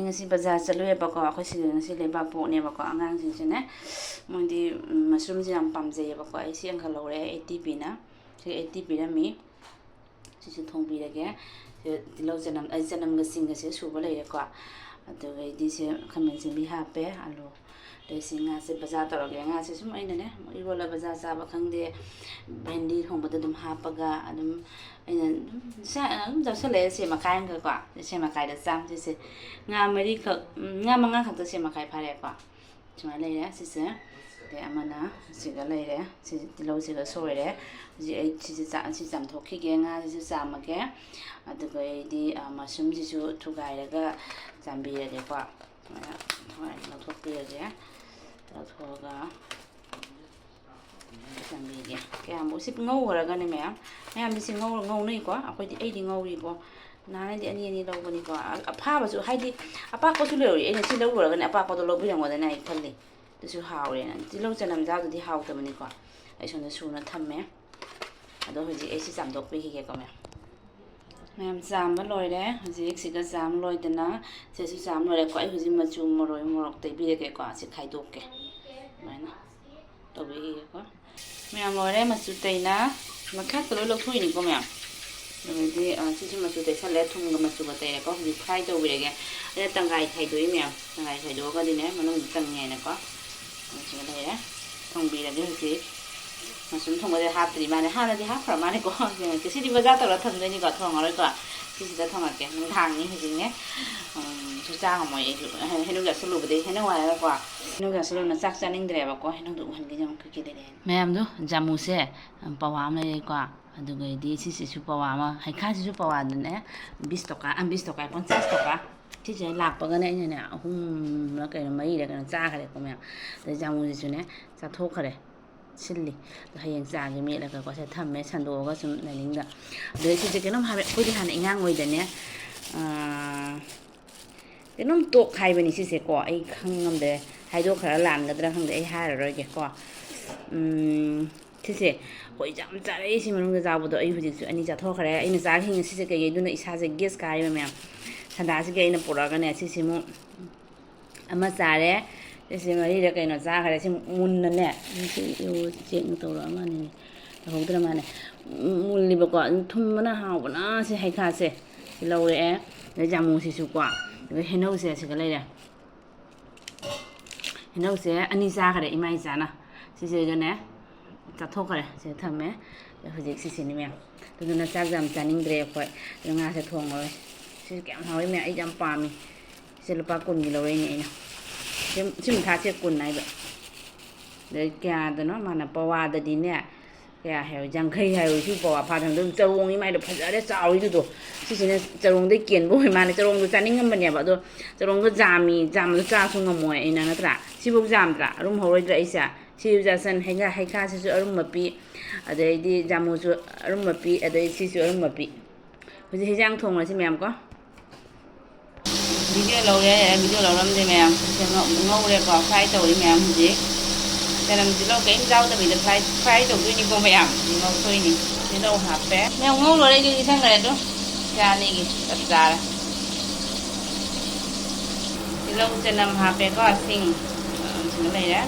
ngasi bazaar chaluebako akhoi si ngasi leba pokne bako angang sing sine mondi mushroom ji am pamjay bako ai si ang khalore 80p na si 80p ra mi si su thongbi rage tilo janam ai janam ga sing ga se suba leire ko aduga di se khamen sing bi hape alu de singa se bazaar toroge nga se sum aina ne irola bazaar sa ba khangde bendi thongba dum hapaga adum aina sa da se le se makai ga ko se makai da sam se nga mari ka nga manga khak se makai phare ko chuma leire se se de amana se ga leire se tilo se ga soire ji ai chi jam thokhi ge nga se sa ma ge aduga di mushroom ji su thugai raga jambi rage ko hoi no thokpi rage thoga jambi ge kya mo sip ngau raga ne mayam bi sing ngau nei ko akhoi di ai di ngau ri ko na di ani lo bani ko apha ba su hai di apa ko su le ri ai si lo raga ne apa ko do lo bi yang wa na ai khali tu su haw re na di lo janam ja di haw ta bani ko ai son da su na thamme ado hoji ai si jam dok pi ge ko mayam jam ba loi re hoji si ga jam loi dana se su jam loi re ko ai hoji machu moroi morok te bi re ke ko si khai dok ke mana to bi ge ko mayam loi re machu te na makha to lo thui ni ko mayam de si si machu te sa le thum ga machu ba te ko hoji khai to bi re ge ai tangai khai doi mayam tangai khai do ko di ne manung tang nge na ko si ga le re thong bi re ge hoji mushroom thongba de hap tri mane hana di hap mane ko ke si di bazaar to thang de ni ko thong aro ko si da thong ke nung thang ni hijing ne su cha mo ye henu ga sulu de henu wa ko henu ga sulu na sak chaning dre ba ko henu du han ge jam ke de mayam do jamu se pawam le ko adu ga di si su pawama hai kha si su pawa ne 20 toka 20 toka 50 tokaที่จะหลักปกันเนี่ยหุ่มแล้วก็ไม่ได้กันจ้าเขาเลยก็ไม่แต่จามูจิเนี่ยจะทุกข์เขาเลย실리 하양 자기 미라가 거기서 탐매 산도가 좀 내린다. 근데 진짜 그놈 하면 거기 하는 인양 거이더네. 그놈 또 가이버니 시세고 이 강남데 하이도 가란 거들 한데 이 하를 이게고 티세 거기 잠 자래 있으면 그 자보도 이 후지 아니 자 토가래 이는 자기 시세게 얘도는 이사제 게스 가이면 산다시게 있는 보라가네 시시모 아마 자래 si mari da kai no za khare si mun na ne si yo cheng to ra ma ni ho dra ma ne mun li ba ko thum ma na ha ba na si hai kha se si lo re da jam mu si su kwa da he no se ga lai da he no se ani za khare i mai za na si se ga ne ta thok khare se tham me da ho ji si ni me tu na cha jam cha ning dre ko nga se thong oi si kem hoi me ai jam pa mi se lo pa kun gi lo re ni na 지금 다시 꾼나이가 내가 하더나 만나 빠와다 디네 야 해요 장khai 해요 슈퍼와 파정도 저롱이 많이 파자래 싸우이도 시신에 저롱도 kiến 보이 많이 저롱도 짜닝은 뭐냐 봐도 저롱도 잠도 짜송가 뭐야 이나나더라 시복 잠더라 룸 호로이들 이사 시유자선 해가 해가시수 얼음마비 아데디 잠무주 얼음마비 아데 시수 얼음마비 그지 해장 통을 시면거 video lâu đấy video lâu lắm đấy mẹ ngâu đây có fry tàu đi mẹ gì thế làm gì lâu cái rau ta bị được fry tàu tôi như cô mẹ ngâu thôi nhỉ thế đâu hả bé mẹ ngâu rồi đây đi sang này đó cha này kì tập ra thế lâu cho làm hả bé có sinh cái này đấy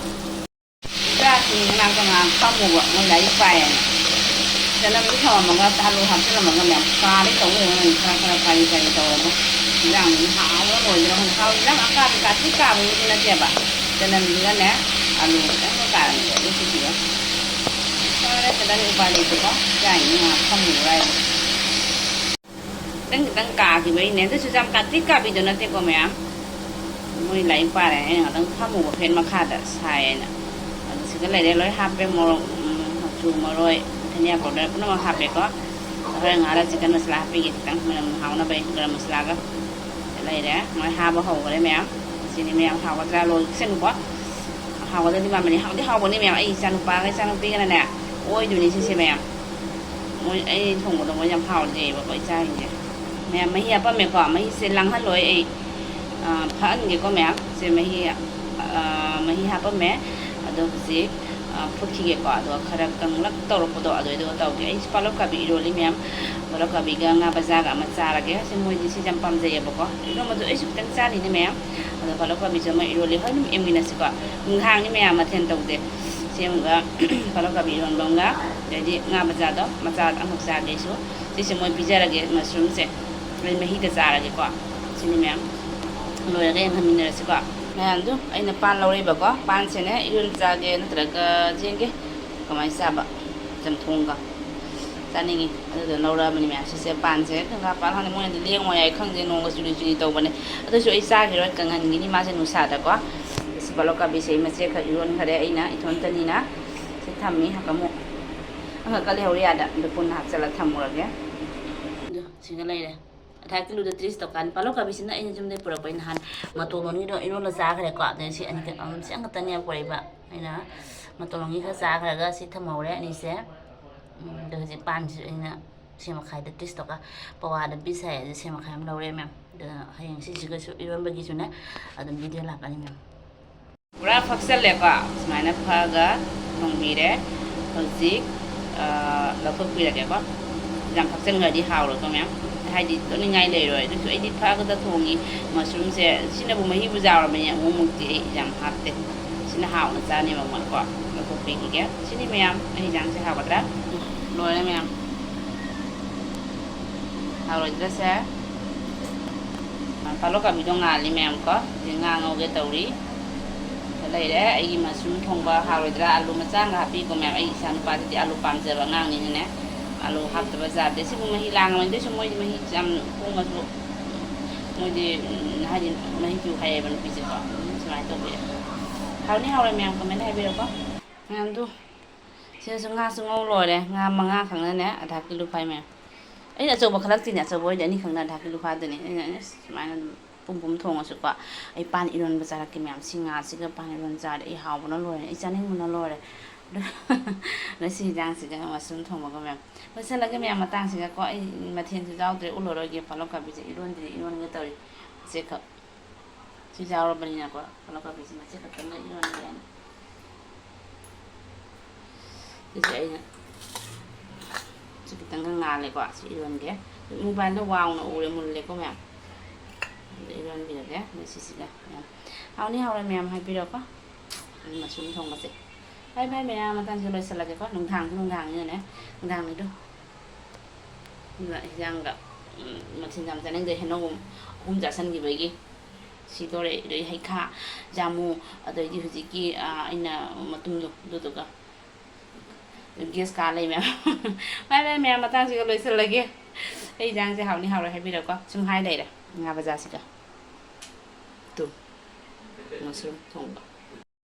ra thì làm cái mà không mù vợ nó lấy fry cho nên cái thằng mà người ta luôn học cho nên mà người mẹ pha đấy tàu người fry tàu rằng hảo nó ngồi trong hao lắm ăn cả tất cả những cái này bà cho nên cái này ăn nó cả những cái gì đó cái này cái vài này có cái nhưng mà không nhiều đây tăng cả thì mấy nè tôi sẽ cả tất cả bây giờ nó có mẹ mới lấy qua này họ đang không một phen mà khát xài nè cái này để lấy hạt về mồi chùm mà rồi thế này còn nó mà hạt về có rồi ngã ra chicken masala về cái tăng mình hao nó về garam masala cái này đấy nói hao bao hậu đấy mẹ xin đi mẹ hao có ra rồi xin quá hao có ra đi mà mình hao đi hao bọn đi mẹ ấy sang cái sang cái này nè ôi dù đi xin mẹ ôi ấy thùng của nó mới nhầm hao gì mà vậy trai nhỉ mẹ mấy hiệp mẹ có mấy xin lăng hết rồi ấy phá gì có mẹ xin mấy hiệp mấy hiệp mẹ đâu gì ꯐꯨꯠꯈꯤꯒꯦꯀꯣ ꯑꯗꯨꯒ ꯈꯔ ꯀꯪꯂꯞ ꯇꯧꯔꯛꯄꯗꯣ ꯑꯗꯨꯏꯗꯨꯒ ꯇꯧꯒꯦ ꯑꯩ ꯄꯥꯂꯛꯀꯥꯕꯤ ꯏꯔꯣꯜꯂꯤ ꯃꯌꯥꯝ ꯄꯥꯂꯛꯀꯥꯕꯤꯒ ꯉꯥ ꯕꯖꯥꯒ ꯑꯃ ꯆꯥꯔꯒꯦ ꯁꯤ ꯃꯣꯏꯗꯤ ꯁꯤꯁꯦ ꯌꯥꯝ ꯄꯥꯝꯖꯩꯑꯕꯀꯣ 이런것도 ꯑꯩꯁꯨ ꯈꯤꯇꯪ ꯆꯥꯅꯤꯅꯦ ꯃꯌꯥꯝ ꯑꯗꯣ ꯄꯥꯂꯛꯀꯥꯕꯤꯁꯨ ꯑꯃ ꯏꯔꯣꯜꯂꯤ ꯍꯣꯏ ꯑꯗꯨꯝ ꯌꯦꯡꯃꯤꯟꯅꯁꯤꯀꯣ ꯉꯥꯡꯅꯤ ꯃꯌꯥꯝ ꯃꯊꯦꯜ ꯇꯧꯗꯦ ꯁꯦꯝꯒ ꯄꯥꯂꯛꯀꯥꯕꯤ ꯏꯔꯣꯟꯕ ꯑꯃꯒ ꯑꯗꯩꯗꯤ ꯉꯥ ꯕꯖꯥꯗꯣ ꯃꯆꯥ ꯑꯃꯨꯛ ꯆꯥꯒꯦ ꯑꯩꯁꯨ ꯁꯤꯁꯦ ꯃꯣꯏ ꯄꯤꯖꯔꯒꯦ ꯃꯁꯔꯨꯝꯁꯦ ꯑꯩ ꯃꯍꯤꯒ ꯆꯥꯔꯒꯦꯀꯣ ꯁꯤꯅꯤ ꯃꯌꯥꯝ ꯂꯣꯏꯔꯒ ꯌꯦꯡꯍꯟꯃꯤꯟꯅꯔꯁꯤꯀꯣ ꯃꯌꯥꯝꯗꯨ ꯑꯩꯅ ꯄꯥꯟ ꯂꯧꯔꯛꯏꯕꯀꯣ ꯄꯥꯟꯁꯦꯅꯦ ꯏꯔꯣꯟ ꯆꯥꯒꯦ ꯅꯠꯇ꯭ꯔꯒ ꯌꯦꯡꯒꯦ ꯀꯃꯥꯏꯅ ꯆꯥꯕ ꯆꯝꯊꯣꯡꯒ ꯆꯥꯅꯤꯡꯉꯤ ꯑꯗꯨꯗꯣ ꯂꯧꯔꯛꯑꯕꯅꯤ ꯃꯌꯥꯝ ꯁꯤꯁꯦ ꯄꯥꯟꯁꯦ ꯀꯪꯂꯥ ꯄꯥꯟ ꯈꯪꯗꯦ ꯃꯣꯏꯅꯗꯤ ꯂꯦꯡꯉꯣ ꯌꯥꯏ ꯈꯪꯗꯦ ꯅꯣꯡꯒ ꯆꯨꯔꯤ ꯆꯨꯔꯤ ꯇꯧꯕꯅꯦ ꯑꯗꯨꯁꯨ ꯑꯩ ꯆꯥꯈꯤꯔꯣꯏ ꯀꯪꯍꯟꯈꯤꯅꯤ ꯃꯥꯁꯦ ꯅꯨꯡꯁꯥꯗꯀꯣ ꯁꯤ ꯄꯥꯂꯛꯀꯥꯕꯤꯁꯦ ꯑꯩ ꯃꯆꯦꯠ ꯈꯔ ꯏꯔꯣꯟꯈꯔꯦ ꯑꯩꯅ ꯏꯊꯣꯟꯇꯅꯤꯅ ꯁꯤ ꯊꯝꯃꯤ ꯑꯃꯨꯛ ꯑꯪꯒꯛꯀ ꯂꯩꯍꯧꯔꯤ ꯌꯥꯗ ꯑꯗꯨ ꯄꯨꯟꯅ ꯍꯥꯞꯆꯤꯜꯂ ꯊꯝꯃꯨꯔꯒꯦ ꯑꯗꯨ ꯁꯤꯒ ꯂꯩꯔꯦ ꯑꯊꯥ ꯀꯤꯂꯣꯗ 30 ꯇꯧꯀꯥꯟ ꯄꯥꯂꯛꯀꯥꯕꯤꯁꯤꯅ ꯑꯩꯅ ꯌꯨꯝꯗꯩ ꯄꯨꯔꯛꯄꯩ ꯅꯍꯥꯟ ꯃꯇꯣꯟ ꯏꯔꯣꯜꯂ ꯆꯥꯈ꯭ꯔꯦꯀꯣ ꯑꯗꯩ ꯁꯤ ꯑꯅꯤ ꯁꯤ ꯑꯃꯈꯛꯇꯅꯦ ꯄꯨꯔꯛꯏꯕ ꯑꯩꯅ ꯃꯇꯣꯟ ꯈꯔ ꯆꯥꯈ꯭ꯔꯒ ꯁꯤ ꯊꯝꯍꯧꯔꯦ ꯑꯅꯤꯁꯦ ꯑꯗꯣ ꯍꯧꯖꯤꯛ ꯄꯥꯟꯁꯤꯁꯨ ꯑꯩꯅ ꯁꯦ ꯃꯈꯥꯏꯗ 30 ꯇꯧꯀ ꯄꯋꯥꯗ ꯄꯤꯁ ꯍꯥꯏ ꯑꯗꯨ ꯁꯦ ꯃꯈꯥꯏ ꯑꯃ ꯂꯧꯔꯦ ꯃꯦꯝ ꯑꯗꯨꯅ ꯍꯌꯦꯡ ꯁꯤꯁꯤꯒꯁꯨ ꯏꯔꯣꯟꯕꯒꯤꯁꯨꯅꯦ ꯑꯗꯨꯝ ꯚꯤꯗꯤꯑꯣ ꯂꯥꯛꯀꯅꯤ ꯃꯦꯝ ꯄꯨꯔꯥ ꯐꯛꯆꯜꯂꯦꯀꯣ ꯁꯨꯃꯥꯏꯅ ꯐꯛꯑꯒ ꯊꯣꯡꯕꯤꯔꯦ ꯍꯧꯖꯤꯛ ꯂꯧꯊꯣꯛꯄꯤꯔꯒꯦꯀꯣ ꯌꯥꯝ ꯐꯛꯆꯟꯈ꯭ꯔꯗꯤ ꯍꯥꯎꯔꯣꯏꯀꯣ ꯃꯌꯥꯝ ꯍꯥꯏꯗꯤ ꯇꯣꯠꯅꯤꯡꯉꯥꯏ ꯂꯩꯔꯣꯏ ꯑꯗꯨꯁꯨ ꯑꯩꯗꯤ ꯐꯛꯑꯒꯗ ꯊꯣꯡꯉꯤ ꯃꯁꯔꯨꯝꯁꯦ ꯁꯤꯅꯕꯨ ꯃꯍꯤꯕꯨ ꯌꯥꯎꯔꯕꯅꯤ ꯑꯃꯨꯛꯃꯨꯛꯇꯤ ꯑꯩ ꯌꯥꯝ ꯍꯥꯞꯇꯦ ꯁꯤꯅ ꯍꯥꯎꯅ ꯆꯥꯅꯦꯕ ꯃꯣꯏꯀꯣ ꯂꯧꯊꯣꯛꯄꯤꯈꯤꯒꯦ ꯁꯤꯅꯤ ꯃꯌꯥꯝ ꯑꯩ ꯍꯤꯟꯖꯥꯡꯁꯦ ꯍꯥꯎꯒꯗ꯭ꯔꯥ ꯂꯣꯏꯔꯦ ꯃꯌꯥꯝ ꯍꯥꯎꯔꯣꯏꯗ꯭ꯔꯁꯦ ꯄꯥꯂꯛꯀꯥꯕꯤꯗꯣ ꯉꯥꯜꯂꯤ ꯃꯌꯥꯝ ꯀꯣ ꯍꯧꯖꯤꯛ ꯉꯥ ꯉꯧꯒꯦ ꯇꯧꯔꯤ ꯂꯩꯔꯦ ꯑꯩꯒꯤ ꯃꯁꯔꯨꯝ ꯊꯣꯡꯕ ꯍꯥꯎꯔꯣꯏꯗ꯭ꯔꯥ ꯑꯂꯨ ꯃꯆꯥ ꯑꯃ ꯍꯥꯞꯄꯤꯀꯣ ꯃꯌꯥꯝ ꯑꯩ ꯏꯆꯥ ꯅꯨꯄꯥꯁꯤꯗꯤ ꯑꯂꯨ ꯄꯥꯝꯖꯕ ꯑꯉꯥꯡꯅꯤꯅꯅꯦ ꯑꯂꯨ ꯍꯥꯞꯇꯕ ꯌꯥꯗꯦ ꯁꯤꯕꯨ ꯃꯍꯤ ꯂꯥꯡꯉꯕꯅꯤ ꯑꯗꯨꯏꯁꯨ ꯃꯣꯏꯗꯤ ꯃꯍꯤ ꯌꯥꯝ ꯍꯣꯡꯉꯁꯨ ꯃꯣꯏꯗꯤ ꯍꯥꯏꯗꯤ ꯃꯍꯤꯁꯨ ꯍꯩꯌꯦꯕ ꯅꯨꯄꯤꯁꯦꯀꯣ ꯁꯨꯃꯥꯏꯅ ꯇꯧꯕꯤꯔꯦ ꯍꯥꯎꯅꯤ ꯍꯥꯎꯔꯦ ꯃꯌꯥꯝ ꯀꯃꯦꯟ ꯍꯥꯏꯕꯤꯔꯣꯀꯣ ꯃꯌꯥꯝꯗꯨ ꯁꯤꯗꯁꯨ ꯉꯥꯁꯨ ꯉꯧ ꯂꯣꯏꯔꯦ ꯉꯥ 5 ꯈꯛꯅꯅꯦ ꯑꯙꯥ ꯀꯤꯂꯣ ꯐꯥꯏ ꯃꯌꯥꯝ ꯑꯩꯅ ꯑꯆꯧꯕ ꯈꯜꯂꯛꯇꯤꯅꯦ ꯑꯆꯧꯕ ꯑꯣꯏꯗꯤ ꯑꯅꯤ ꯈꯛꯅ ꯑꯙꯥ ꯀꯤꯂꯣ ꯐꯥꯗꯣꯏꯅꯤ ꯑꯩꯅ ꯁꯨꯃꯥꯏꯅ ꯄꯨꯝ ꯊꯣꯡꯉꯁꯨꯀꯣ ꯑꯩ ꯄꯥꯟ ꯏꯔꯣꯟꯕ ꯆꯥꯔꯛꯀꯦ ꯃꯌꯥꯝ ꯁꯤ ꯉꯥꯁꯤꯒ ꯄꯥꯟ ꯏꯔꯣꯟꯕ ꯆꯥꯔꯗꯤ ꯑꯩ ꯍꯥꯎꯕꯅ ꯂꯣꯏꯔꯦ ꯑꯩ ꯆꯥꯅꯤꯡꯕꯅ ꯂꯣꯏꯔꯦ ꯉꯁꯤ ꯍꯤꯟꯖꯥꯡꯁꯤꯒ ꯃꯁꯔꯨꯝ ꯊꯣꯡꯕꯒ ꯃꯌꯥꯝ ꯂꯣꯏꯁꯤꯜꯂꯒꯦ ꯃꯌꯥꯝ ꯃꯇꯥꯡꯁꯤꯒꯀꯣ ꯑꯩ ꯃꯊꯦꯜꯁꯨ ꯌꯥꯎꯗ꯭ꯔꯦ ꯎꯠꯂꯔꯣꯏꯒꯦ ꯄꯥꯂꯛꯀꯥꯕꯤꯁꯦ ꯏꯔꯣꯟꯒꯦ ꯇꯧꯔꯤ ꯃꯆꯦꯠꯈꯛ ꯁꯤ ꯌꯥꯎꯔꯕꯅꯤꯅꯀꯣ ꯄꯥꯂꯛꯀꯥꯕꯤꯁꯦ ꯃꯆꯦꯠ ꯈꯛꯇꯪꯒ ꯏꯔꯣꯟꯒꯦ ꯑꯩꯅ ꯁꯤꯁꯦ ꯑꯩꯅ ꯁꯤ ꯈꯤꯇꯪꯒ ꯉꯥꯜꯂꯦꯀꯣ ꯁꯤ ꯏꯔꯣꯟꯒꯦ ꯃꯣꯕꯥꯏꯜꯗ ꯋꯥꯡꯅ ꯎꯔꯦ ꯃꯨꯜꯂꯦꯀꯣ ꯃꯌꯥꯝ ꯑꯗꯨ ꯏꯔꯣꯟꯕꯤꯔꯒꯦ ꯁꯤꯁꯤꯒ ꯃꯌꯥꯝ ꯍꯥꯎꯅꯤ ꯍꯥꯎꯔꯦ ꯃꯌꯥꯝ ꯍꯥꯏꯕꯤꯔꯣꯀꯣ ꯃꯁꯔꯨꯝ ꯊꯣꯡꯕꯁꯦ ꯚꯥꯏ ꯃꯌꯥꯝ ꯃꯇꯥꯡꯁꯤꯗ ꯂꯣꯏꯁꯤꯜꯂꯒꯦꯀꯣ ꯅꯨꯡꯗꯥꯡꯅꯤꯅꯅꯦ ꯅꯨꯡꯗꯥꯡꯅꯤꯗꯣ ꯑꯗꯨꯒ ꯍꯤꯟꯖꯥꯡꯒ ꯃꯊꯦꯜ ꯌꯥꯝ ꯆꯥꯅꯤꯡꯗꯦ ꯍꯩꯅꯧ 3 ꯆꯥꯁꯤꯟꯈꯤꯕꯒꯤ ꯁꯤꯗꯣꯔꯦ ꯑꯗꯩ ꯍꯩꯈꯥ ꯖꯥꯃꯨ ꯑꯗꯩꯗꯤ ꯍꯧꯖꯤꯛꯀꯤ ꯑꯩꯅ ꯃꯇꯨꯝꯗꯣ ꯑꯗꯨꯗꯨꯒ ꯒꯦꯁ ꯀꯥ ꯂꯩ ꯃꯌꯥꯝ ꯚꯥꯏ ꯃꯌꯥꯝ ꯃꯇꯥꯡꯁꯤꯒ ꯂꯣꯏꯁꯤꯜꯂꯒꯦ ꯑꯩ ꯍꯤꯟꯖꯥꯡꯁꯦ ꯍꯥꯎꯅꯤ ꯍꯥꯎꯔꯣꯏ ꯍꯥꯏꯕꯤꯔꯣꯀꯣ ꯁꯨꯝ ꯍꯥꯏ ꯂꯩꯔꯦ ꯉꯥ ꯕꯖꯥꯔꯁꯤꯒ ꯇꯨ ꯃꯁꯔꯨꯝ ꯊꯣꯡꯕ